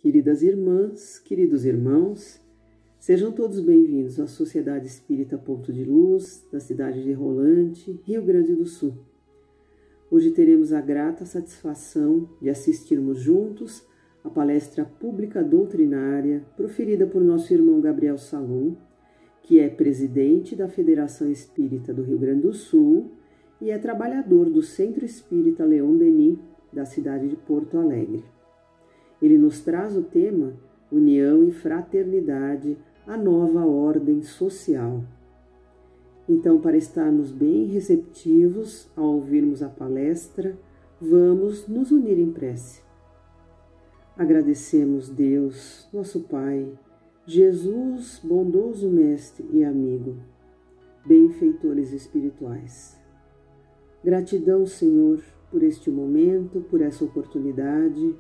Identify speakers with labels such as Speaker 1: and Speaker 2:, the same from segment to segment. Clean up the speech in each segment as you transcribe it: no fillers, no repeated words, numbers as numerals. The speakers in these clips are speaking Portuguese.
Speaker 1: Queridas irmãs, queridos irmãos, sejam todos bem-vindos à Sociedade Espírita Ponto de Luz, da cidade de Rolante, Rio Grande do Sul. Hoje teremos a grata satisfação de assistirmos juntos a palestra pública doutrinária proferida por nosso irmão Gabriel Salom, que é presidente da Federação Espírita do Rio Grande do Sul e é trabalhador do Centro Espírita Leon Denis, da cidade de Porto Alegre. Ele nos traz o tema União e Fraternidade, a nova ordem social. Então, para estarmos bem receptivos ao ouvirmos a palestra, vamos nos unir em prece. Agradecemos Deus, nosso Pai, Jesus, bondoso Mestre e amigo, benfeitores espirituais. Gratidão, Senhor, por este momento, por essa oportunidade.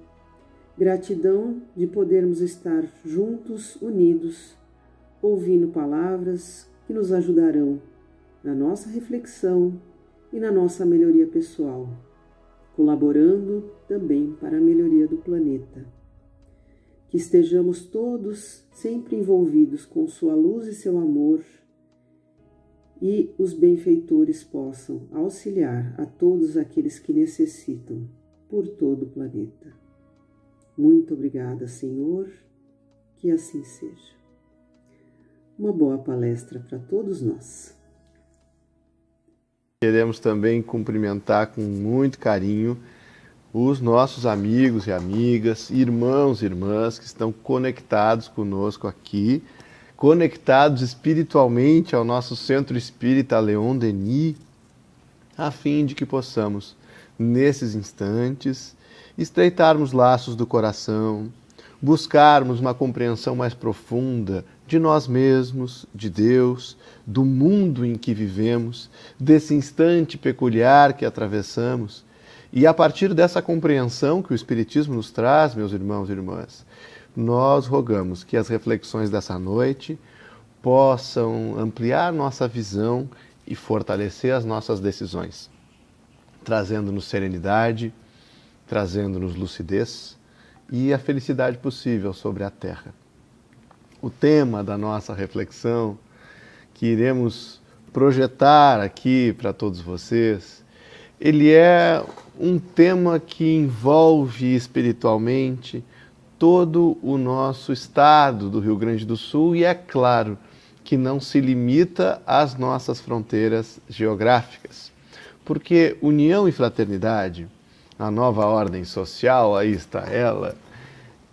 Speaker 1: Gratidão de podermos estar juntos, unidos, ouvindo palavras que nos ajudarão na nossa reflexão e na nossa melhoria pessoal, colaborando também para a melhoria do planeta. Que estejamos todos sempre envolvidos com sua luz e seu amor e os benfeitores possam auxiliar a todos aqueles que necessitam por todo o planeta. Muito obrigada, Senhor, que assim seja. Uma boa palestra para todos nós.
Speaker 2: Queremos também cumprimentar com muito carinho os nossos amigos e amigas, irmãos e irmãs que estão conectados conosco aqui, conectados espiritualmente ao nosso Centro Espírita Leon Denis, a fim de que possamos, nesses instantes, estreitarmos laços do coração, buscarmos uma compreensão mais profunda de nós mesmos, de Deus, do mundo em que vivemos, desse instante peculiar que atravessamos. E a partir dessa compreensão que o Espiritismo nos traz, meus irmãos e irmãs, nós rogamos que as reflexões dessa noite possam ampliar nossa visão e fortalecer as nossas decisões, trazendo-nos serenidade, trazendo-nos lucidez e a felicidade possível sobre a Terra. O tema da nossa reflexão que iremos projetar aqui para todos vocês, ele é um tema que envolve espiritualmente todo o nosso estado do Rio Grande do Sul e é claro que não se limita às nossas fronteiras geográficas, porque união e fraternidade, a nova ordem social, aí está ela,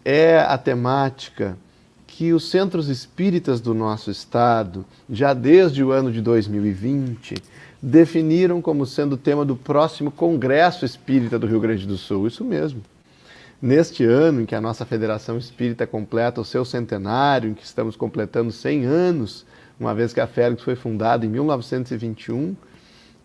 Speaker 2: é a temática que os centros espíritas do nosso estado, já desde o ano de 2020, definiram como sendo o tema do próximo Congresso Espírita do Rio Grande do Sul. Isso mesmo. Neste ano em que a nossa Federação Espírita completa o seu centenário, em que estamos completando 100 anos, uma vez que a Félix foi fundada em 1921,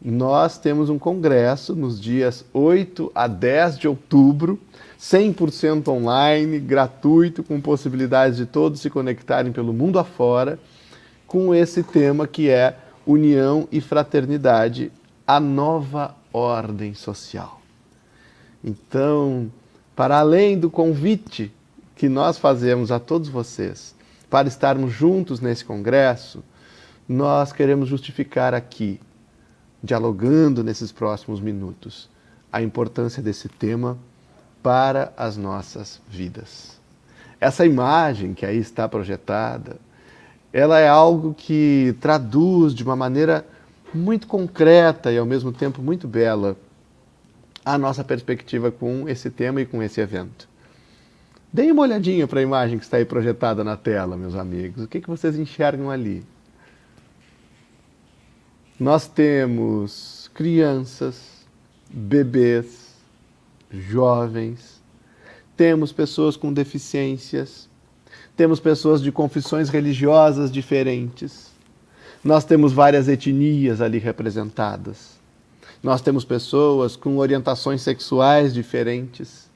Speaker 2: nós temos um congresso nos dias 8 a 10 de outubro, 100% online, gratuito, com possibilidades de todos se conectarem pelo mundo afora, com esse tema que é União e Fraternidade, a nova ordem social. Então, para além do convite que nós fazemos a todos vocês para estarmos juntos nesse congresso, nós queremos justificar aqui, dialogando nesses próximos minutos, a importância desse tema para as nossas vidas. Essa imagem que aí está projetada, ela é algo que traduz de uma maneira muito concreta e ao mesmo tempo muito bela a nossa perspectiva com esse tema e com esse evento. Deem uma olhadinha para a imagem que está aí projetada na tela, meus amigos. O que vocês enxergam ali? Nós temos crianças, bebês, jovens, temos pessoas com deficiências, temos pessoas de confissões religiosas diferentes, nós temos várias etnias ali representadas, nós temos pessoas com orientações sexuais diferentes.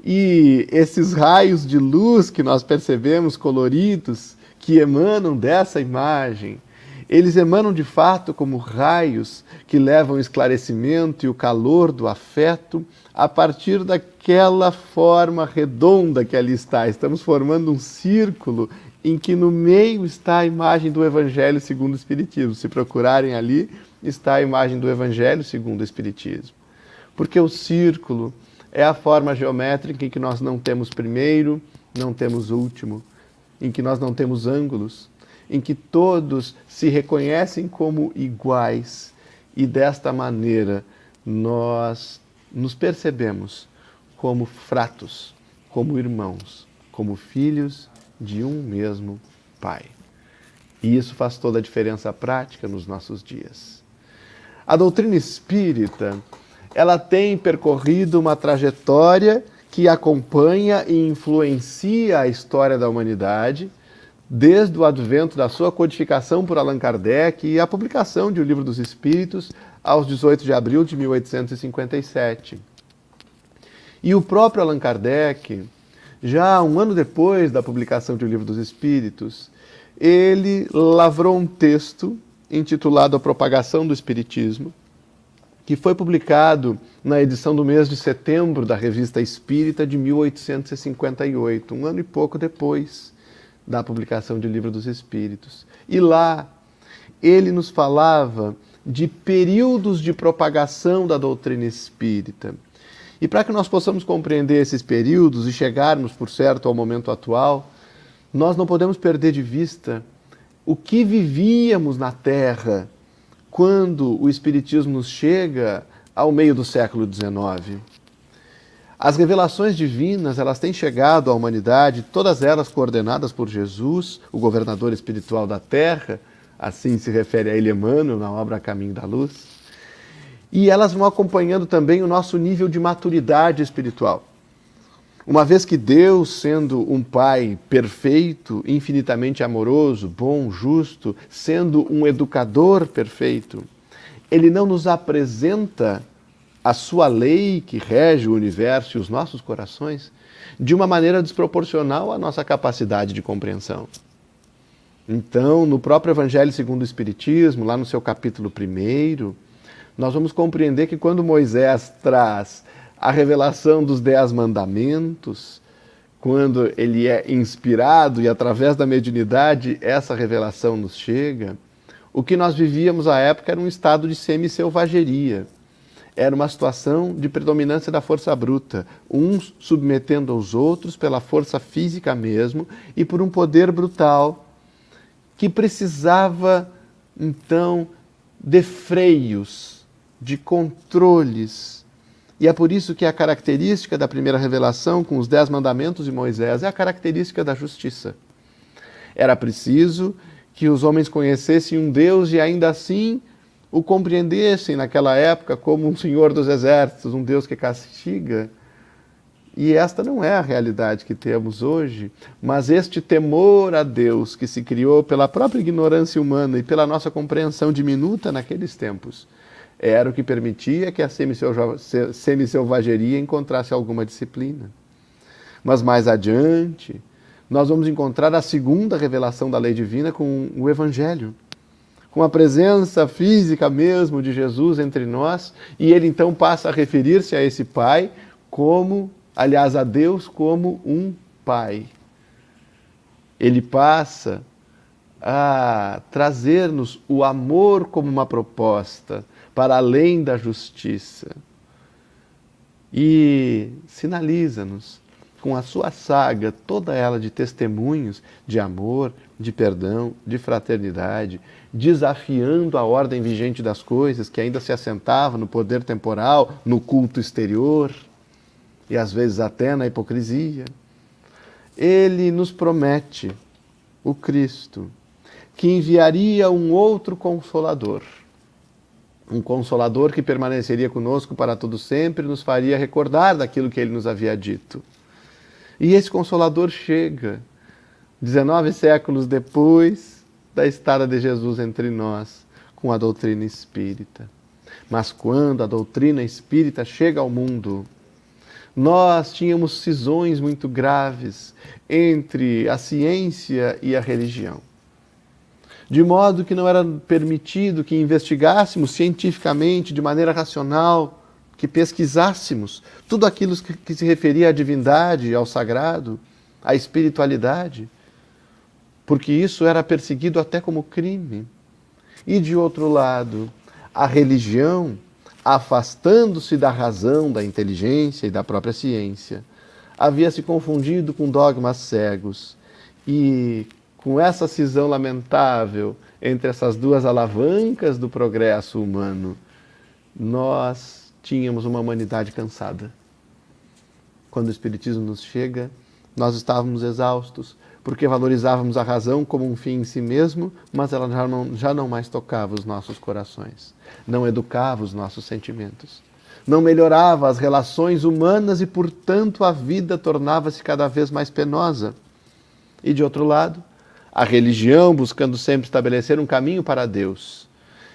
Speaker 2: E esses raios de luz que nós percebemos coloridos, que emanam dessa imagem, Eles emanam de fato como raios que levam o esclarecimento e o calor do afeto a partir daquela forma redonda que ali está. Estamos formando um círculo em que no meio está a imagem do Evangelho segundo o Espiritismo. Se procurarem ali, está a imagem do Evangelho segundo o Espiritismo. Porque o círculo é a forma geométrica em que nós não temos primeiro, não temos último, em que nós não temos ângulos, em que todos se reconhecem como iguais e desta maneira nós nos percebemos como fratos, como irmãos, como filhos de um mesmo Pai. E isso faz toda a diferença prática nos nossos dias. A doutrina espírita, ela tem percorrido uma trajetória que acompanha e influencia a história da humanidade, desde o advento da sua codificação por Allan Kardec e a publicação de O Livro dos Espíritos aos 18 de abril de 1857. E o próprio Allan Kardec, já um ano depois da publicação de O Livro dos Espíritos, ele lavrou um texto intitulado A Propagação do Espiritismo, que foi publicado na edição do mês de setembro da Revista Espírita de 1858, um ano e pouco depois da publicação de O Livro dos Espíritos. E lá ele nos falava de períodos de propagação da doutrina espírita. E para que nós possamos compreender esses períodos e chegarmos, por certo, ao momento atual, nós não podemos perder de vista o que vivíamos na Terra quando o Espiritismo nos chega ao meio do século XIX. As revelações divinas, elas têm chegado à humanidade, todas elas coordenadas por Jesus, o governador espiritual da Terra, assim se refere a ele Emmanuel na obra A Caminho da Luz, e elas vão acompanhando também o nosso nível de maturidade espiritual. Uma vez que Deus, sendo um Pai perfeito, infinitamente amoroso, bom, justo, sendo um educador perfeito, Ele não nos apresenta a sua lei que rege o universo e os nossos corações de uma maneira desproporcional à nossa capacidade de compreensão. Então, no próprio Evangelho segundo o Espiritismo, lá no seu capítulo 1, nós vamos compreender que quando Moisés traz a revelação dos 10 mandamentos, quando ele é inspirado e através da mediunidade essa revelação nos chega, o que nós vivíamos à época era um estado de semi-selvageria. Era uma situação de predominância da força bruta, uns submetendo aos outros pela força física mesmo e por um poder brutal que precisava, então, de freios, de controles. E é por isso que a característica da primeira revelação com os 10 mandamentos de Moisés é a característica da justiça. Era preciso que os homens conhecessem um Deus e ainda assim o compreendessem naquela época como um Senhor dos Exércitos, um Deus que castiga. E esta não é a realidade que temos hoje, mas este temor a Deus que se criou pela própria ignorância humana e pela nossa compreensão diminuta naqueles tempos, era o que permitia que a semi-selvageria encontrasse alguma disciplina. Mas mais adiante, nós vamos encontrar a segunda revelação da lei divina com o Evangelho, com a presença física mesmo de Jesus entre nós, e ele então passa a referir-se a esse Pai como, aliás, a Deus como um Pai. Ele passa a trazer-nos o amor como uma proposta, para além da justiça. E sinaliza-nos com a sua saga, toda ela de testemunhos de amor, de perdão, de fraternidade, desafiando a ordem vigente das coisas, que ainda se assentava no poder temporal, no culto exterior, e às vezes até na hipocrisia. Ele nos promete, o Cristo, que enviaria um outro Consolador. Um Consolador que permaneceria conosco para todo sempre, nos faria recordar daquilo que ele nos havia dito. E esse Consolador chega 19 séculos depois da estada de Jesus entre nós, com a doutrina espírita. Mas quando a doutrina espírita chega ao mundo, nós tínhamos cisões muito graves entre a ciência e a religião. de modo que não era permitido que investigássemos cientificamente, de maneira racional, que pesquisássemos tudo aquilo que se referia à divindade, ao sagrado, à espiritualidade, porque isso era perseguido até como crime. E de outro lado, a religião, afastando-se da razão, da inteligência e da própria ciência, havia se confundido com dogmas cegos. E com essa cisão lamentável entre essas duas alavancas do progresso humano, nós tínhamos uma humanidade cansada. Quando o Espiritismo nos chega, nós estávamos exaustos, porque valorizávamos a razão como um fim em si mesmo, mas ela já não mais tocava os nossos corações, não educava os nossos sentimentos, não melhorava as relações humanas e, portanto, a vida tornava-se cada vez mais penosa. E, de outro lado, a religião buscando sempre estabelecer um caminho para Deus,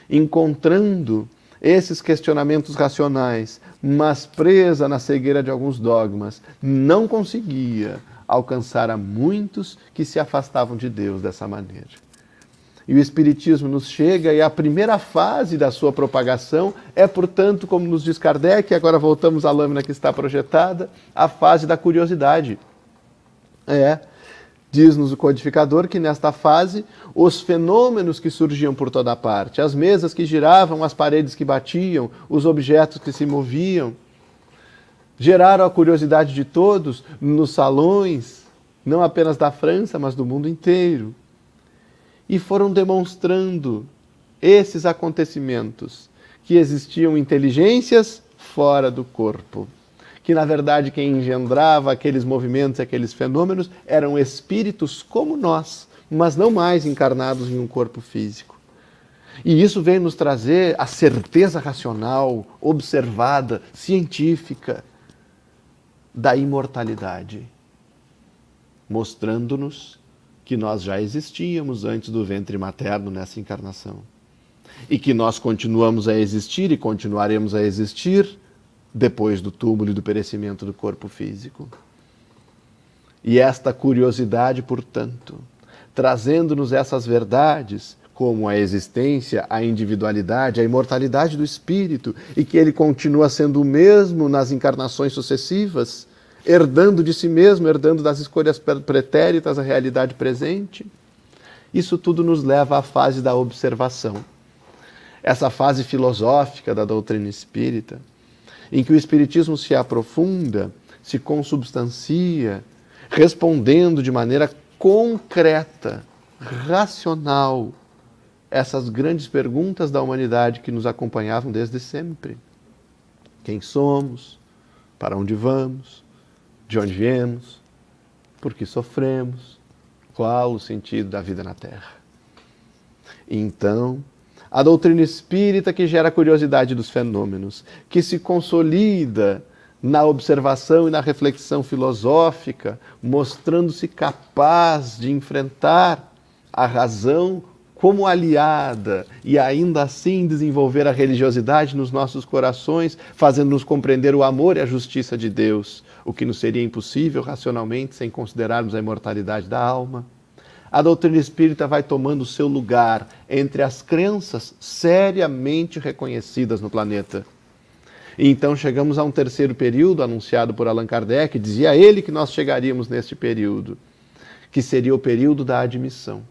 Speaker 2: encontrando esses questionamentos racionais, mas presa na cegueira de alguns dogmas, não conseguia alcançar a muitos que se afastavam de Deus dessa maneira. E o Espiritismo nos chega e a primeira fase da sua propagação é, portanto, como nos diz Kardec, e agora voltamos à lâmina que está projetada, a fase da curiosidade. Diz-nos o codificador que nesta fase, os fenômenos que surgiam por toda parte, as mesas que giravam, as paredes que batiam, os objetos que se moviam, geraram a curiosidade de todos nos salões, não apenas da França, mas do mundo inteiro. E foram demonstrando esses acontecimentos, que existiam inteligências fora do corpo, que na verdade quem engendrava aqueles movimentos, aqueles fenômenos, eram espíritos como nós, mas não mais encarnados em um corpo físico. E isso vem nos trazer a certeza racional, observada, científica, da imortalidade, mostrando-nos que nós já existíamos antes do ventre materno nessa encarnação, e que nós continuamos a existir e continuaremos a existir depois do túmulo e do perecimento do corpo físico. E esta curiosidade, portanto, trazendo-nos essas verdades, como a existência, a individualidade, a imortalidade do espírito, e que ele continua sendo o mesmo nas encarnações sucessivas, herdando de si mesmo, herdando das escolhas pretéritas a realidade presente. Isso tudo nos leva à fase da observação, essa fase filosófica da doutrina espírita, em que o Espiritismo se aprofunda, se consubstancia, respondendo de maneira concreta, racional, essas grandes perguntas da humanidade que nos acompanhavam desde sempre. Quem somos? Para onde vamos? De onde viemos? Por que sofremos? Qual o sentido da vida na Terra? Então, a doutrina espírita que gera a curiosidade dos fenômenos, que se consolida na observação e na reflexão filosófica, mostrando-se capaz de enfrentar a razão como aliada e ainda assim desenvolver a religiosidade nos nossos corações, fazendo-nos compreender o amor e a justiça de Deus, o que nos seria impossível racionalmente sem considerarmos a imortalidade da alma. A doutrina espírita vai tomando o seu lugar entre as crenças seriamente reconhecidas no planeta. E então chegamos a um terceiro período, anunciado por Allan Kardec, dizia ele que nós chegaríamos neste período, que seria o período da admissão.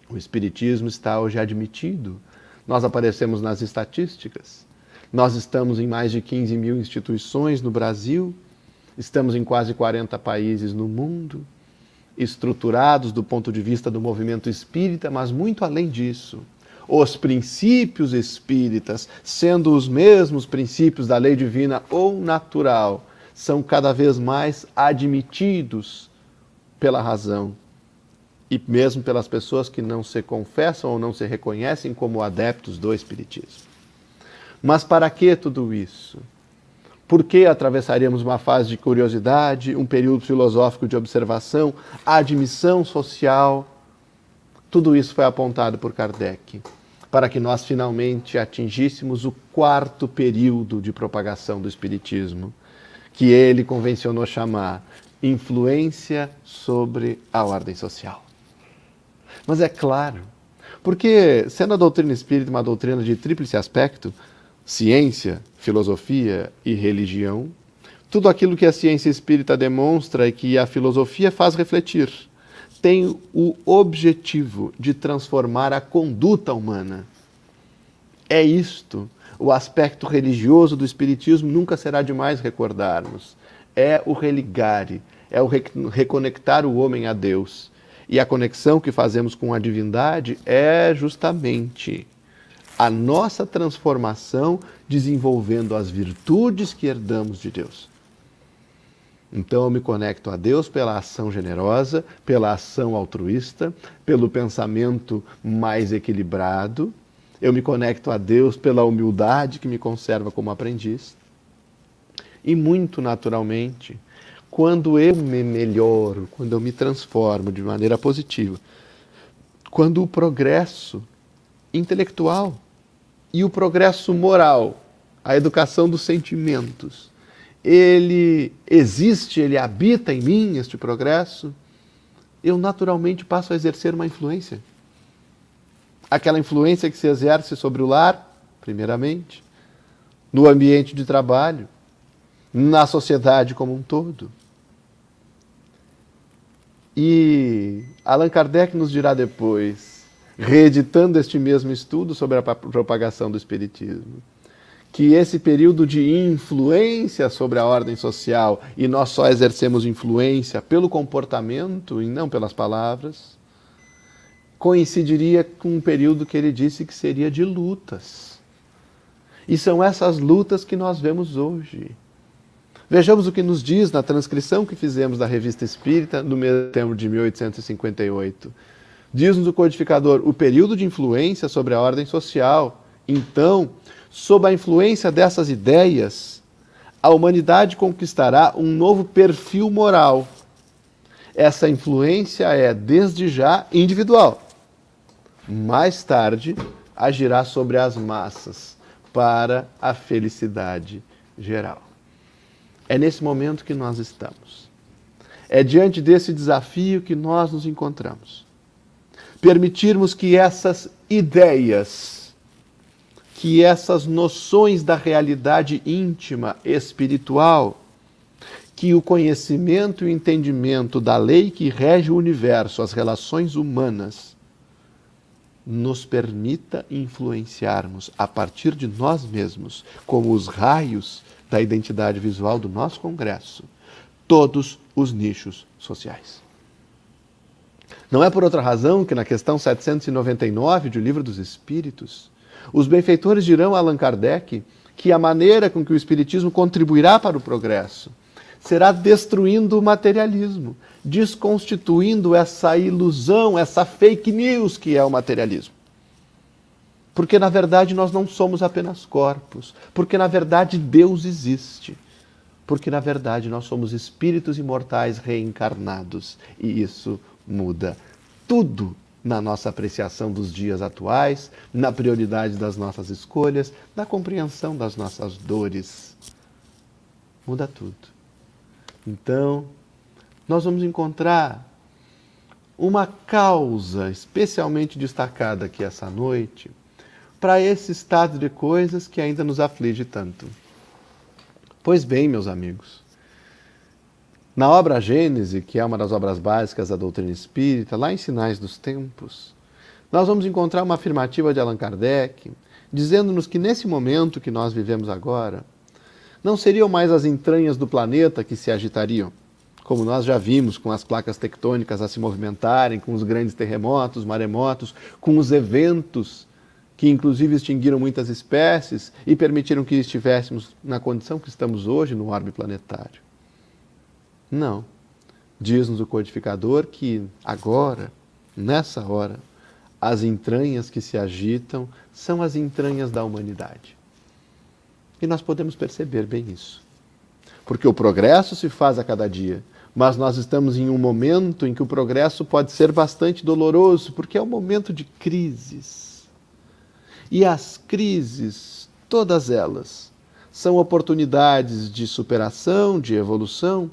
Speaker 2: O Espiritismo está hoje admitido, nós aparecemos nas estatísticas, nós estamos em mais de 15 mil instituições no Brasil, estamos em quase 40 países no mundo, estruturados do ponto de vista do movimento espírita, mas muito além disso. Os princípios espíritas, sendo os mesmos princípios da lei divina ou natural, são cada vez mais admitidos pela razão e mesmo pelas pessoas que não se confessam ou não se reconhecem como adeptos do Espiritismo. Mas para que tudo isso? Por que atravessaríamos uma fase de curiosidade, um período filosófico de observação, a admissão social? Tudo isso foi apontado por Kardec, para que nós finalmente atingíssemos o quarto período de propagação do Espiritismo, que ele convencionou chamar influência sobre a ordem social. Mas é claro Porque, sendo a doutrina espírita uma doutrina de tríplice aspecto, ciência, filosofia e religião, tudo aquilo que a ciência espírita demonstra e que a filosofia faz refletir tem o objetivo de transformar a conduta humana. É isto. O aspecto religioso do espiritismo nunca será demais recordarmos. É o religare, é o reconectar o homem a Deus. E a conexão que fazemos com a divindade é justamente a nossa transformação desenvolvendo as virtudes que herdamos de Deus. Então eu me conecto a Deus pela ação generosa, pela ação altruísta, pelo pensamento mais equilibrado. Eu me conecto a Deus pela humildade que me conserva como aprendiz. E muito naturalmente, quando eu me melhoro, quando eu me transformo de maneira positiva, quando o progresso intelectual e o progresso moral, a educação dos sentimentos, ele existe, ele habita em mim, este progresso, eu naturalmente passo a exercer uma influência. Aquela influência que se exerce sobre o lar, primeiramente, no ambiente de trabalho, na sociedade como um todo. E Allan Kardec nos dirá depois, reeditando este mesmo estudo sobre a propagação do Espiritismo, que esse período de influência sobre a ordem social, e nós só exercemos influência pelo comportamento e não pelas palavras, coincidiria com um período que ele disse que seria de lutas. E são essas lutas que nós vemos hoje. Vejamos o que nos diz na transcrição que fizemos da Revista Espírita no mês de setembro de 1858. Diz-nos o codificador, o período de influência sobre a ordem social. Então, sob a influência dessas ideias, a humanidade conquistará um novo perfil moral. Essa influência é, desde já, individual. Mais tarde, agirá sobre as massas para a felicidade geral. É nesse momento que nós estamos. É diante desse desafio que nós nos encontramos. Permitirmos que essas ideias, que essas noções da realidade íntima, espiritual, que o conhecimento e o entendimento da lei que rege o universo, as relações humanas, nos permita influenciarmos a partir de nós mesmos, como os raios da identidade visual do nosso congresso, todos os nichos sociais. Não é por outra razão que na questão 799 do Livro dos Espíritos, os benfeitores dirão a Allan Kardec que a maneira com que o Espiritismo contribuirá para o progresso será destruindo o materialismo, desconstituindo essa ilusão, essa fake news que é o materialismo. Porque, na verdade, nós não somos apenas corpos. Porque, na verdade, Deus existe. Porque, na verdade, nós somos espíritos imortais reencarnados. E isso muda tudo na nossa apreciação dos dias atuais, na prioridade das nossas escolhas, na compreensão das nossas dores. Muda tudo. Então, nós vamos encontrar uma causa especialmente destacada aqui essa noite para esse estado de coisas que ainda nos aflige tanto. Pois bem, meus amigos, na obra Gênese, que é uma das obras básicas da doutrina espírita, lá em Sinais dos Tempos, nós vamos encontrar uma afirmativa de Allan Kardec, dizendo-nos que nesse momento que nós vivemos agora, não seriam mais as entranhas do planeta que se agitariam, como nós já vimos com as placas tectônicas a se movimentarem, com os grandes terremotos, maremotos, com os eventos que inclusive extinguiram muitas espécies e permitiram que estivéssemos na condição que estamos hoje no orbe planetário. Não. Diz-nos o codificador que agora, nessa hora, as entranhas que se agitam são as entranhas da humanidade. E nós podemos perceber bem isso. Porque o progresso se faz a cada dia, mas nós estamos em um momento em que o progresso pode ser bastante doloroso, porque é um momento de crises. E as crises, todas elas, são oportunidades de superação, de evolução,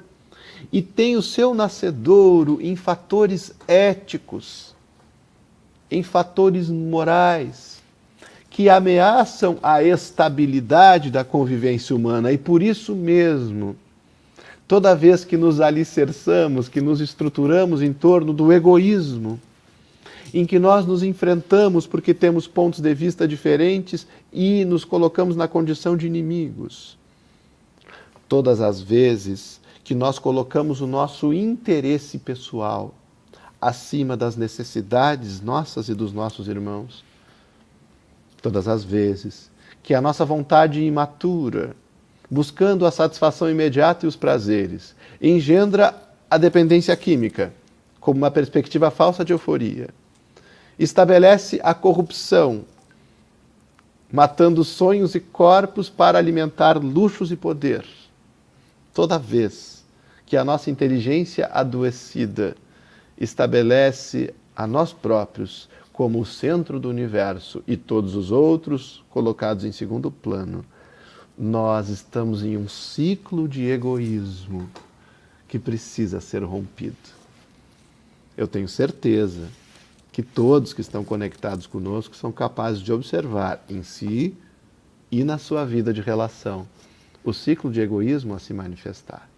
Speaker 2: e têm o seu nascedouro em fatores éticos. em fatores morais que ameaçam a estabilidade da convivência humana. E por isso mesmo, toda vez que nos alicerçamos, que nos estruturamos em torno do egoísmo, em que nós nos enfrentamos porque temos pontos de vista diferentes e nos colocamos na condição de inimigos. Todas as vezes que nós colocamos o nosso interesse pessoal acima das necessidades nossas e dos nossos irmãos, todas as vezes que a nossa vontade imatura, buscando a satisfação imediata e os prazeres, engendra a dependência química, como uma perspectiva falsa de euforia, estabelece a corrupção, matando sonhos e corpos para alimentar luxos e poder. Toda vez que a nossa inteligência adoecida estabelece a nós próprios como o centro do universo e todos os outros colocados em segundo plano, nós estamos em um ciclo de egoísmo que precisa ser rompido. Eu tenho certeza que todos que estão conectados conosco são capazes de observar em si e na sua vida de relação o ciclo de egoísmo a se manifestar.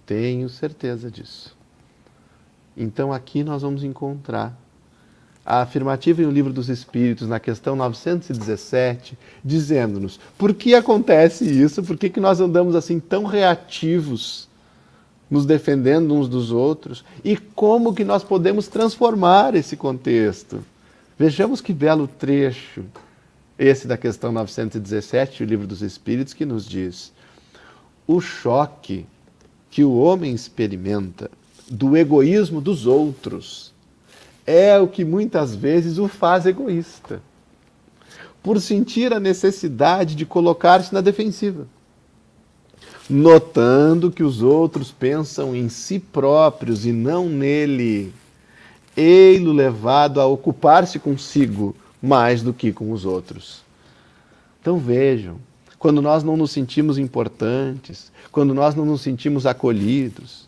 Speaker 2: Tenho certeza disso. Então aqui nós vamos encontrar a afirmativa em O Livro dos Espíritos, na questão 917, dizendo-nos por que acontece isso, por que nós andamos assim tão reativos, nos defendendo uns dos outros, e como que nós podemos transformar esse contexto. Vejamos que belo trecho, esse da questão 917, o Livro dos Espíritos, que nos diz: o choque que o homem experimenta do egoísmo dos outros é o que muitas vezes o faz egoísta, por sentir a necessidade de colocar-se na defensiva, notando que os outros pensam em si próprios e não nele, ei-lo levado a ocupar-se consigo mais do que com os outros. Então vejam, quando nós não nos sentimos importantes, quando nós não nos sentimos acolhidos,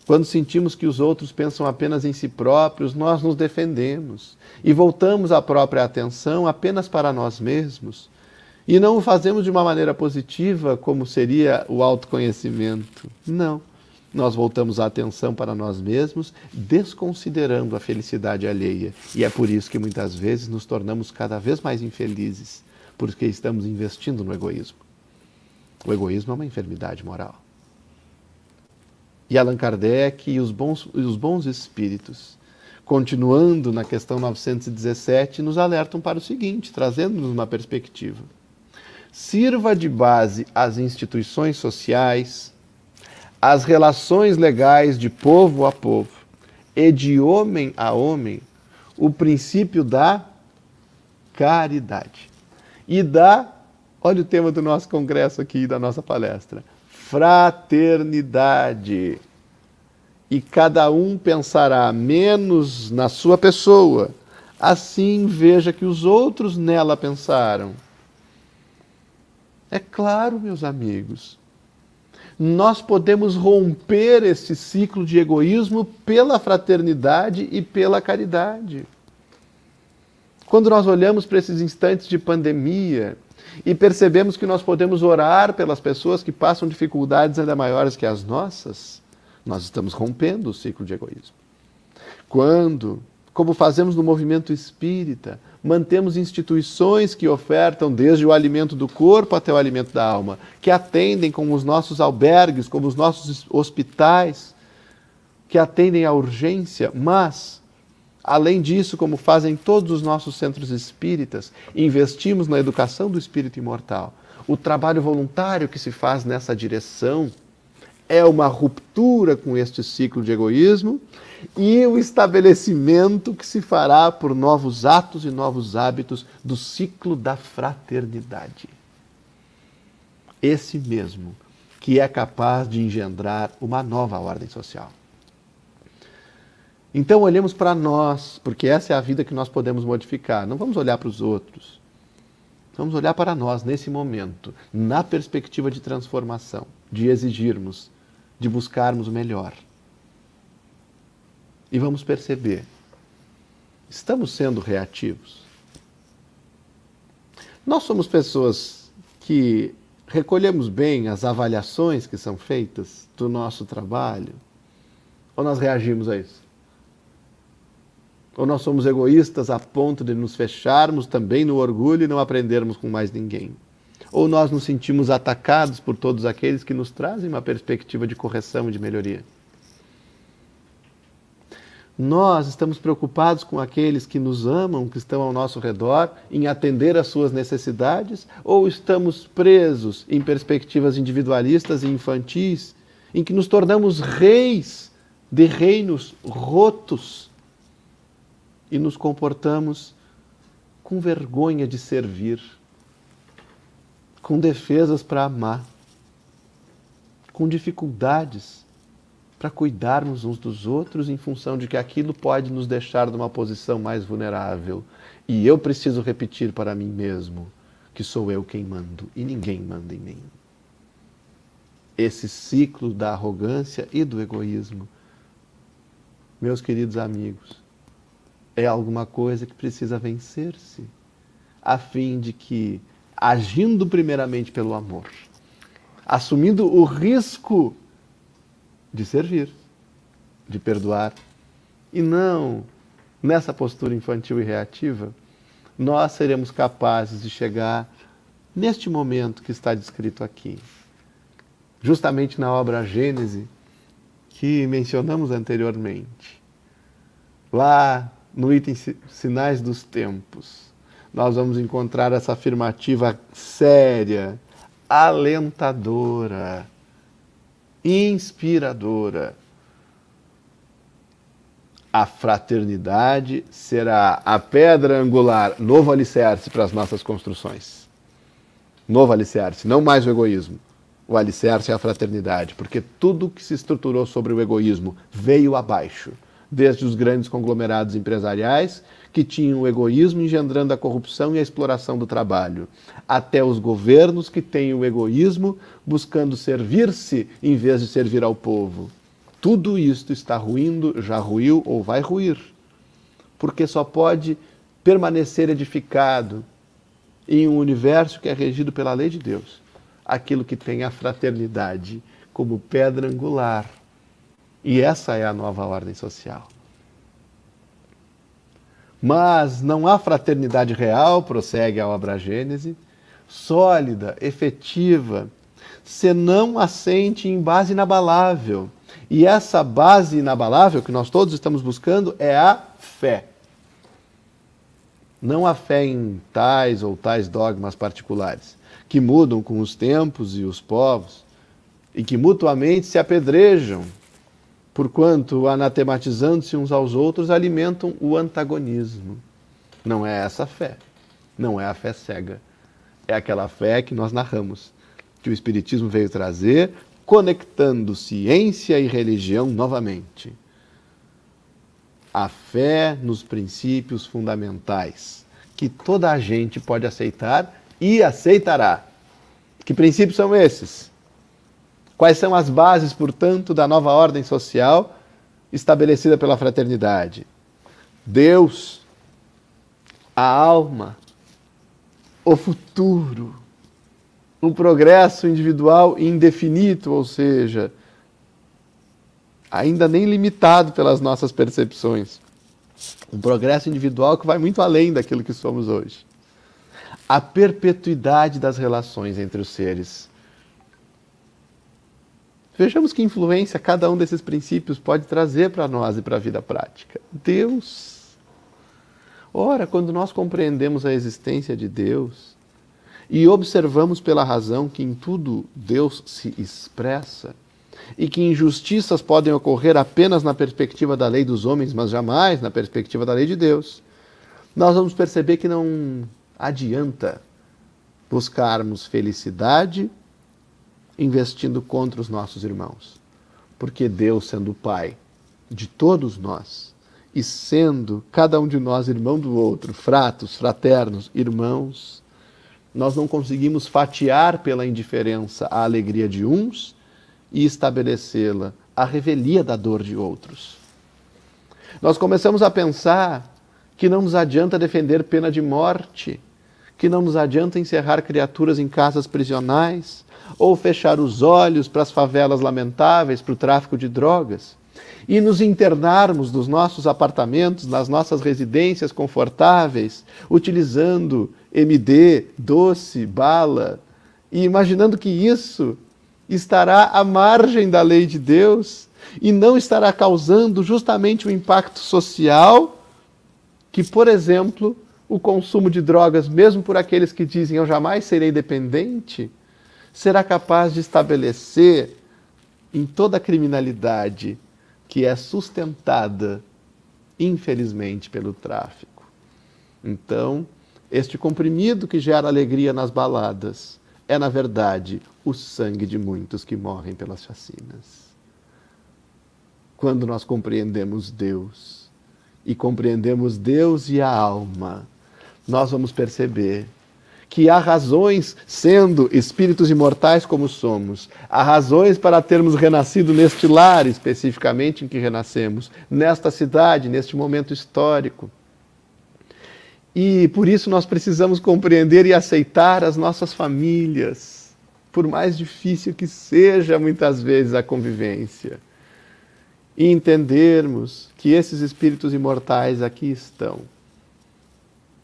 Speaker 2: quando sentimos que os outros pensam apenas em si próprios, nós nos defendemos e voltamos a própria atenção apenas para nós mesmos. E não o fazemos de uma maneira positiva, como seria o autoconhecimento. Não. Nós voltamos a atenção para nós mesmos, desconsiderando a felicidade alheia. E é por isso que muitas vezes nos tornamos cada vez mais infelizes, porque estamos investindo no egoísmo. O egoísmo é uma enfermidade moral. E Allan Kardec e os bons espíritos, continuando na questão 917, nos alertam para o seguinte, trazendo-nos uma perspectiva. Sirva de base às instituições sociais, às relações legais de povo a povo e de homem a homem, o princípio da caridade. E olha o tema do nosso congresso aqui, da nossa palestra, fraternidade. E cada um pensará menos na sua pessoa, assim veja que os outros nela pensaram. É claro, meus amigos, nós podemos romper esse ciclo de egoísmo pela fraternidade e pela caridade. Quando nós olhamos para esses instantes de pandemia e percebemos que nós podemos orar pelas pessoas que passam dificuldades ainda maiores que as nossas, nós estamos rompendo o ciclo de egoísmo. Quando, como fazemos no movimento espírita, mantemos instituições que ofertam desde o alimento do corpo até o alimento da alma, que atendem como os nossos albergues, como os nossos hospitais, que atendem à urgência, mas, além disso, como fazem todos os nossos centros espíritas, investimos na educação do espírito imortal. O trabalho voluntário que se faz nessa direção é uma ruptura com este ciclo de egoísmo e o estabelecimento que se fará por novos atos e novos hábitos do ciclo da fraternidade. Esse mesmo que é capaz de engendrar uma nova ordem social. Então olhemos para nós, porque essa é a vida que nós podemos modificar. Não vamos olhar para os outros. Vamos olhar para nós nesse momento, na perspectiva de transformação, de exigirmos, de buscarmos o melhor. E vamos perceber Estamos sendo reativos? Nós somos pessoas que recolhemos bem as avaliações que são feitas do nosso trabalho? Ou nós reagimos a isso? Ou nós somos egoístas a ponto de nos fecharmos também no orgulho e não aprendermos com mais ninguém? Ou nós nos sentimos atacados por todos aqueles que nos trazem uma perspectiva de correção e de melhoria? Nós estamos preocupados com aqueles que nos amam, que estão ao nosso redor, em atender às suas necessidades? Ou estamos presos em perspectivas individualistas e infantis, em que nos tornamos reis de reinos rotos e nos comportamos com vergonha de servir, com defesas para amar, com dificuldades para cuidarmos uns dos outros em função de que aquilo pode nos deixar numa posição mais vulnerável. E eu preciso repetir para mim mesmo que sou eu quem mando e ninguém manda em mim. Esse ciclo da arrogância e do egoísmo, meus queridos amigos, é alguma coisa que precisa vencer-se, a fim de que, agindo primeiramente pelo amor, assumindo o risco de servir, de perdoar, e não nessa postura infantil e reativa, nós seremos capazes de chegar neste momento que está descrito aqui. Justamente na obra Gênese, que mencionamos anteriormente. Lá no item Sinais dos Tempos, nós vamos encontrar essa afirmativa séria, alentadora, inspiradora. A fraternidade será a pedra angular, novo alicerce para as nossas construções. Novo alicerce, não mais o egoísmo. O alicerce é a fraternidade, porque tudo que se estruturou sobre o egoísmo veio abaixo, desde os grandes conglomerados empresariais, que tinham o egoísmo engendrando a corrupção e a exploração do trabalho, até os governos que têm o egoísmo buscando servir-se em vez de servir ao povo. Tudo isto está ruindo, já ruiu ou vai ruir, porque só pode permanecer edificado em um universo que é regido pela lei de Deus, aquilo que tem a fraternidade como pedra angular. E essa é a nova ordem social. Mas não há fraternidade real, prossegue a obra Gênese, sólida, efetiva, senão assente em base inabalável. E essa base inabalável que nós todos estamos buscando é a fé. Não a fé em tais ou tais dogmas particulares, que mudam com os tempos e os povos, e que mutuamente se apedrejam, porquanto, anatematizando-se uns aos outros, alimentam o antagonismo. Não é essa fé. Não é a fé cega. É aquela fé que nós narramos, que o Espiritismo veio trazer, conectando ciência e religião novamente. A fé nos princípios fundamentais, que toda a gente pode aceitar e aceitará. Que princípios são esses? Quais são as bases, portanto, da nova ordem social estabelecida pela fraternidade? Deus, a alma, o futuro, o progresso individual indefinito, ou seja, ainda nem limitado pelas nossas percepções. Um progresso individual que vai muito além daquilo que somos hoje. A perpetuidade das relações entre os seres. Vejamos que influência cada um desses princípios pode trazer para nós e para a vida prática. Deus. Ora, quando nós compreendemos a existência de Deus e observamos pela razão que em tudo Deus se expressa e que injustiças podem ocorrer apenas na perspectiva da lei dos homens, mas jamais na perspectiva da lei de Deus, nós vamos perceber que não adianta buscarmos felicidade investindo contra os nossos irmãos. Porque Deus, sendo o Pai de todos nós, e sendo cada um de nós irmão do outro, fratos, fraternos, irmãos, nós não conseguimos fatiar pela indiferença a alegria de uns e estabelecê-la, a revelia da dor de outros. Nós começamos a pensar que não nos adianta defender pena de morte, que não nos adianta encerrar criaturas em casas prisionais, ou fechar os olhos para as favelas lamentáveis, para o tráfico de drogas, e nos internarmos nos nossos apartamentos, nas nossas residências confortáveis, utilizando MD, doce, bala, e imaginando que isso estará à margem da lei de Deus e não estará causando justamente o impacto social que, por exemplo, o consumo de drogas, mesmo por aqueles que dizem eu jamais serei dependente, será capaz de estabelecer em toda a criminalidade que é sustentada, infelizmente, pelo tráfico. Então, este comprimido que gera alegria nas baladas é, na verdade, o sangue de muitos que morrem pelas chacinas. Quando nós compreendemos Deus, e compreendemos Deus e a alma, nós vamos perceber que há razões, sendo espíritos imortais como somos, há razões para termos renascido neste lar, especificamente em que renascemos, nesta cidade, neste momento histórico. E por isso nós precisamos compreender e aceitar as nossas famílias, por mais difícil que seja muitas vezes a convivência. E entendermos que esses espíritos imortais aqui estão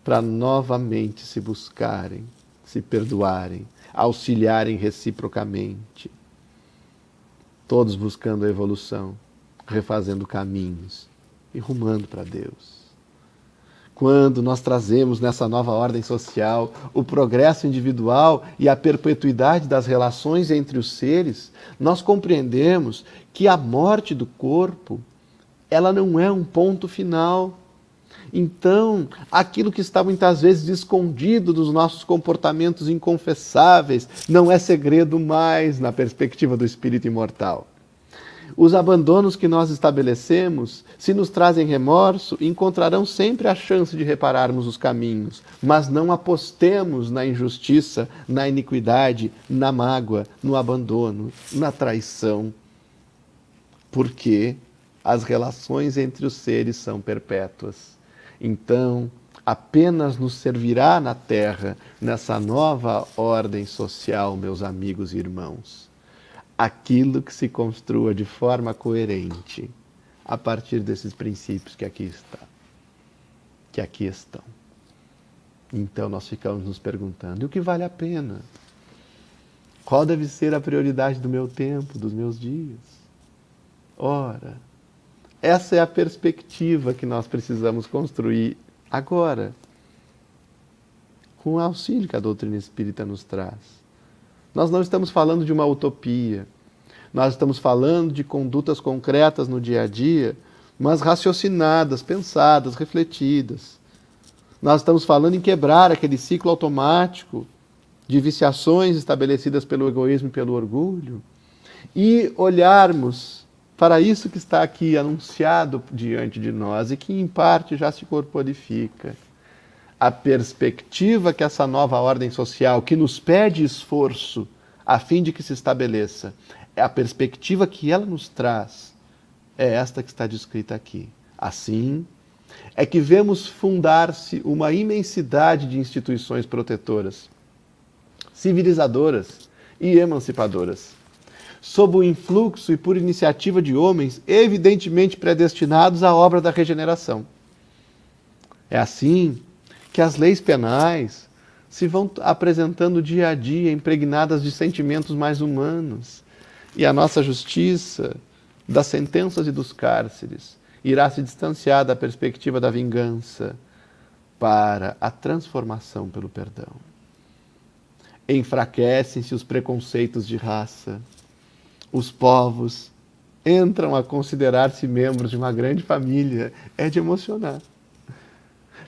Speaker 2: para novamente se buscarem, se perdoarem, auxiliarem reciprocamente, todos buscando a evolução, refazendo caminhos e rumando para Deus. Quando nós trazemos nessa nova ordem social o progresso individual e a perpetuidade das relações entre os seres, nós compreendemos que a morte do corpo, ela não é um ponto final. Então, aquilo que está muitas vezes escondido dos nossos comportamentos inconfessáveis não é segredo mais na perspectiva do espírito imortal. Os abandonos que nós estabelecemos, se nos trazem remorso, encontrarão sempre a chance de repararmos os caminhos, mas não apostemos na injustiça, na iniquidade, na mágoa, no abandono, na traição, porque as relações entre os seres são perpétuas. Então, apenas nos servirá na Terra, nessa nova ordem social, meus amigos e irmãos, aquilo que se construa de forma coerente a partir desses princípios que aqui estão. Então nós ficamos nos perguntando, e o que vale a pena? Qual deve ser a prioridade do meu tempo, dos meus dias? Ora, essa é a perspectiva que nós precisamos construir agora, com o auxílio que a doutrina espírita nos traz. Nós não estamos falando de uma utopia, nós estamos falando de condutas concretas no dia a dia, mas raciocinadas, pensadas, refletidas. Nós estamos falando em quebrar aquele ciclo automático de viciações estabelecidas pelo egoísmo e pelo orgulho e olharmos para isso que está aqui anunciado diante de nós e que em parte já se corporifica. A perspectiva que essa nova ordem social, que nos pede esforço a fim de que se estabeleça, é a perspectiva que ela nos traz, é esta que está descrita aqui. Assim, é que vemos fundar-se uma imensidade de instituições protetoras, civilizadoras e emancipadoras, sob o influxo e por iniciativa de homens evidentemente predestinados à obra da regeneração. É assim que as leis penais se vão apresentando dia a dia impregnadas de sentimentos mais humanos, e a nossa justiça, das sentenças e dos cárceres, irá se distanciar da perspectiva da vingança para a transformação pelo perdão. Enfraquecem-se os preconceitos de raça, os povos entram a considerar-se membros de uma grande família, é de emocionar.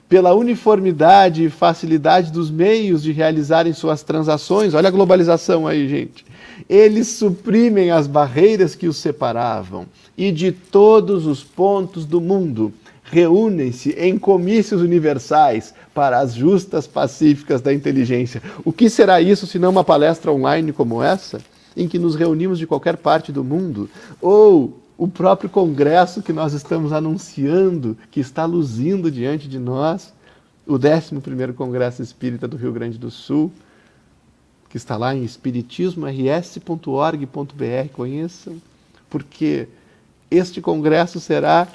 Speaker 2: Pela uniformidade e facilidade dos meios de realizarem suas transações, olha a globalização aí, gente. Eles suprimem as barreiras que os separavam e de todos os pontos do mundo reúnem-se em comícios universais para as justas pacíficas da inteligência. O que será isso se não uma palestra online como essa, em que nos reunimos de qualquer parte do mundo, ou o próprio congresso que nós estamos anunciando, que está luzindo diante de nós, o 11º Congresso Espírita do Rio Grande do Sul, que está lá em espiritismors.org.br, conheçam, porque este congresso será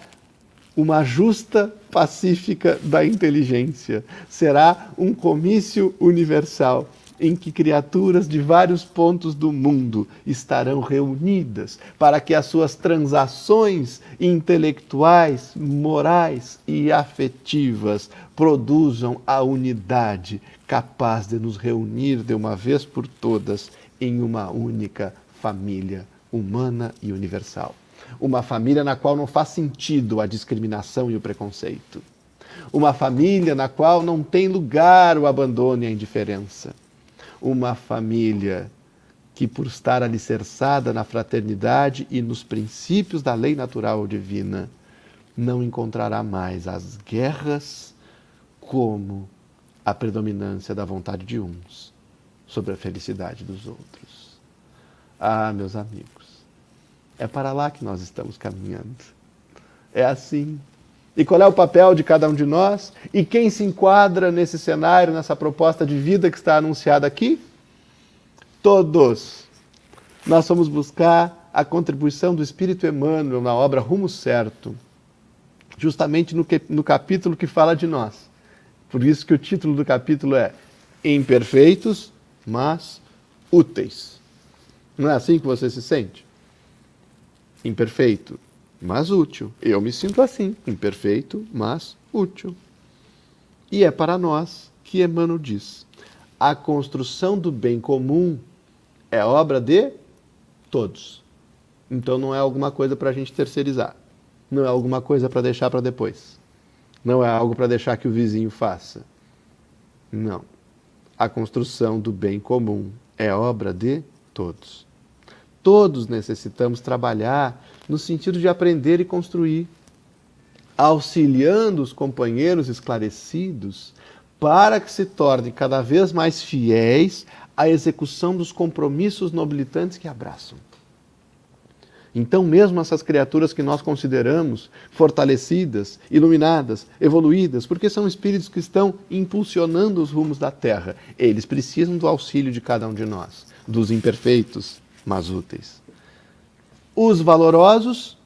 Speaker 2: uma justa pacífica da inteligência, será um comício universal, em que criaturas de vários pontos do mundo estarão reunidas para que as suas transações intelectuais, morais e afetivas produzam a unidade capaz de nos reunir de uma vez por todas em uma única família humana e universal. Uma família na qual não faz sentido a discriminação e o preconceito. Uma família na qual não tem lugar o abandono e a indiferença. Uma família que, por estar alicerçada na fraternidade e nos princípios da lei natural divina, não encontrará mais as guerras como a predominância da vontade de uns sobre a felicidade dos outros. Ah, meus amigos, é para lá que nós estamos caminhando. É assim. E qual é o papel de cada um de nós? E quem se enquadra nesse cenário, nessa proposta de vida que está anunciada aqui? Todos. Nós vamos buscar a contribuição do Espírito Emmanuel na obra Rumo Certo, justamente no capítulo que fala de nós. Por isso que o título do capítulo é Imperfeitos, mas úteis. Não é assim que você se sente? Imperfeito, mas útil. Eu me sinto assim, imperfeito, mas útil. E é para nós que Emmanuel diz: a construção do bem comum é obra de todos. Então não é alguma coisa para a gente terceirizar. Não é alguma coisa para deixar para depois. Não é algo para deixar que o vizinho faça. Não. A construção do bem comum é obra de todos. Todos necessitamos trabalhar no sentido de aprender e construir, auxiliando os companheiros esclarecidos para que se tornem cada vez mais fiéis à execução dos compromissos nobilitantes que abraçam. Então, mesmo essas criaturas que nós consideramos fortalecidas, iluminadas, evoluídas, porque são espíritos que estão impulsionando os rumos da Terra, eles precisam do auxílio de cada um de nós, dos imperfeitos, mas úteis. Os valorosos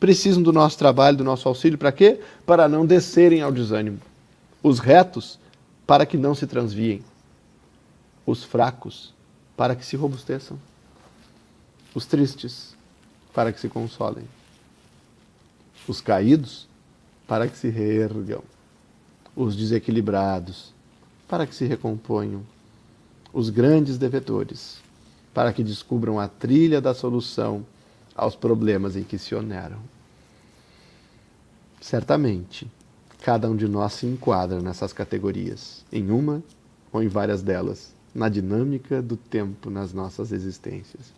Speaker 2: precisam do nosso trabalho, do nosso auxílio, para quê? Para não descerem ao desânimo. Os retos, para que não se transviem. Os fracos, para que se robusteçam. Os tristes, para que se consolem. Os caídos, para que se reergam. Os desequilibrados, para que se recomponham. Os grandes devedores, para que descubram a trilha da solução aos problemas em que se oneram. Certamente, cada um de nós se enquadra nessas categorias, em uma ou em várias delas, na dinâmica do tempo nas nossas existências.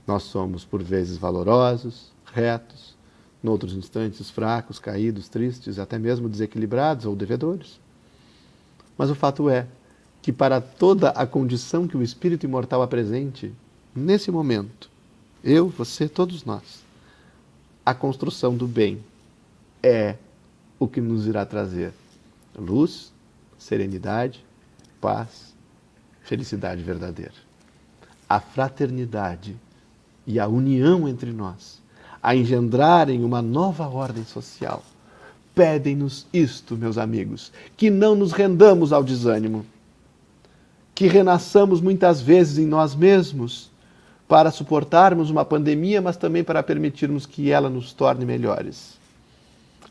Speaker 2: Nós somos, por vezes, valorosos, retos, noutros instantes, fracos, caídos, tristes, até mesmo desequilibrados ou devedores. Mas o fato é que para toda a condição que o Espírito Imortal apresente, nesse momento, eu, você, todos nós, a construção do bem é o que nos irá trazer luz, serenidade, paz, felicidade verdadeira. A fraternidade e a união entre nós, a engendrarem uma nova ordem social, pedem-nos isto, meus amigos, que não nos rendamos ao desânimo, que renasçamos muitas vezes em nós mesmos para suportarmos uma pandemia, mas também para permitirmos que ela nos torne melhores.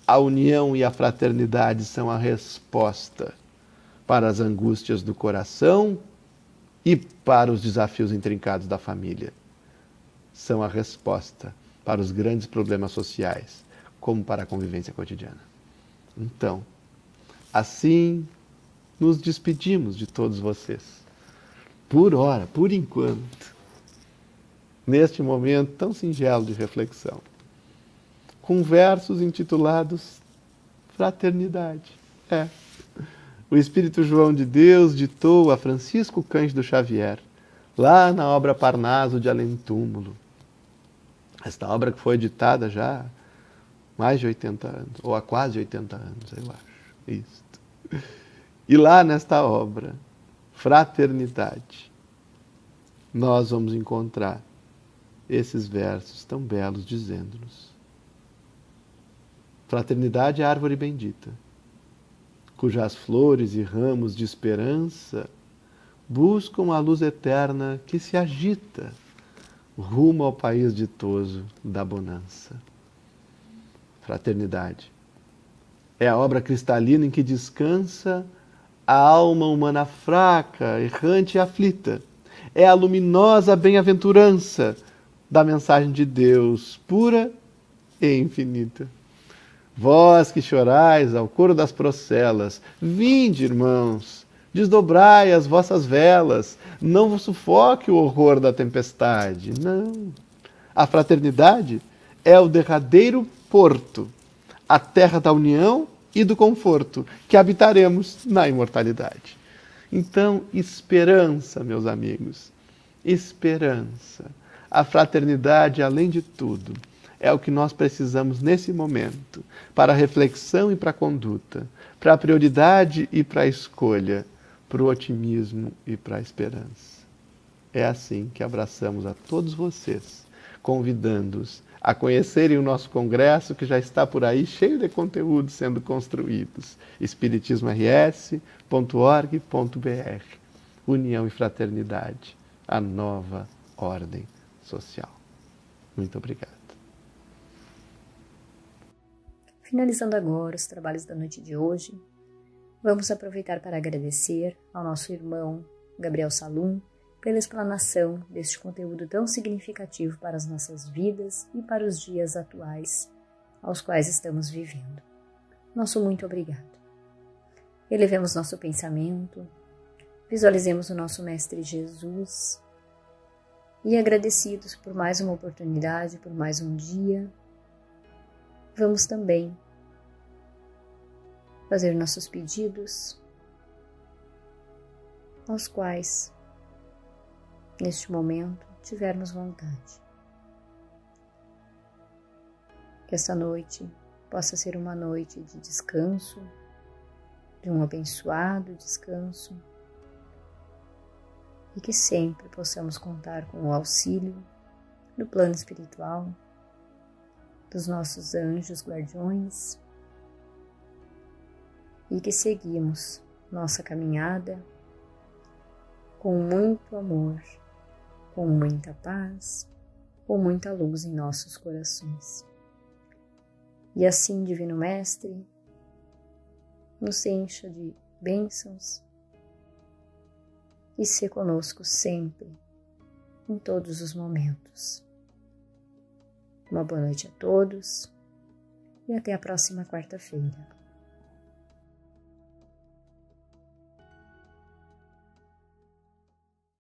Speaker 2: A união e a fraternidade são a resposta para as angústias do coração e para os desafios intrincados da família. São a resposta para os grandes problemas sociais, como para a convivência cotidiana. Então, assim nos despedimos de todos vocês, por hora, por enquanto, neste momento tão singelo de reflexão, com versos intitulados Fraternidade. O Espírito João de Deus ditou a Francisco Cândido Xavier, lá na obra Parnaso de Além Túmulo. Esta obra que foi editada já há mais de 80 anos, ou há quase 80 anos, eu acho. Isso. E lá nesta obra, Fraternidade, nós vamos encontrar esses versos tão belos dizendo-nos: fraternidade é a árvore bendita, cujas flores e ramos de esperança buscam a luz eterna que se agita rumo ao país ditoso da bonança. Fraternidade é a obra cristalina em que descansa a alma humana fraca, errante e aflita. É a luminosa bem-aventurança da mensagem de Deus, pura e infinita. Vós que chorais ao coro das procelas, vinde, irmãos, desdobrai as vossas velas, não vos sufoque o horror da tempestade. Não. A fraternidade é o derradeiro porto, a terra da união e do conforto, que habitaremos na imortalidade. Então, esperança, meus amigos, esperança. A fraternidade, além de tudo, é o que nós precisamos nesse momento, para a reflexão e para a conduta, para a prioridade e para a escolha, para o otimismo e para a esperança. É assim que abraçamos a todos vocês, convidando-os a conhecerem o nosso congresso, que já está por aí, cheio de conteúdos sendo construídos. espiritismors.org.br. União e Fraternidade, a nova ordem social. Muito obrigado.
Speaker 3: Finalizando agora os trabalhos da noite de hoje, vamos aproveitar para agradecer ao nosso irmão Gabriel Salum pela explanação deste conteúdo tão significativo para as nossas vidas e para os dias atuais aos quais estamos vivendo. Nosso muito obrigado. Elevemos nosso pensamento, visualizemos o nosso Mestre Jesus e, agradecidos por mais uma oportunidade, por mais um dia, vamos também fazer nossos pedidos, aos quais, neste momento, tivermos vontade. Que essa noite possa ser uma noite de descanso, de um abençoado descanso, e que sempre possamos contar com o auxílio do plano espiritual, dos nossos anjos guardiões, e que seguimos nossa caminhada com muito amor, com muita paz, com muita luz em nossos corações. E assim, Divino Mestre, nos encha de bênçãos e se conosco sempre, em todos os momentos. Uma boa noite a todos e até a próxima quarta-feira.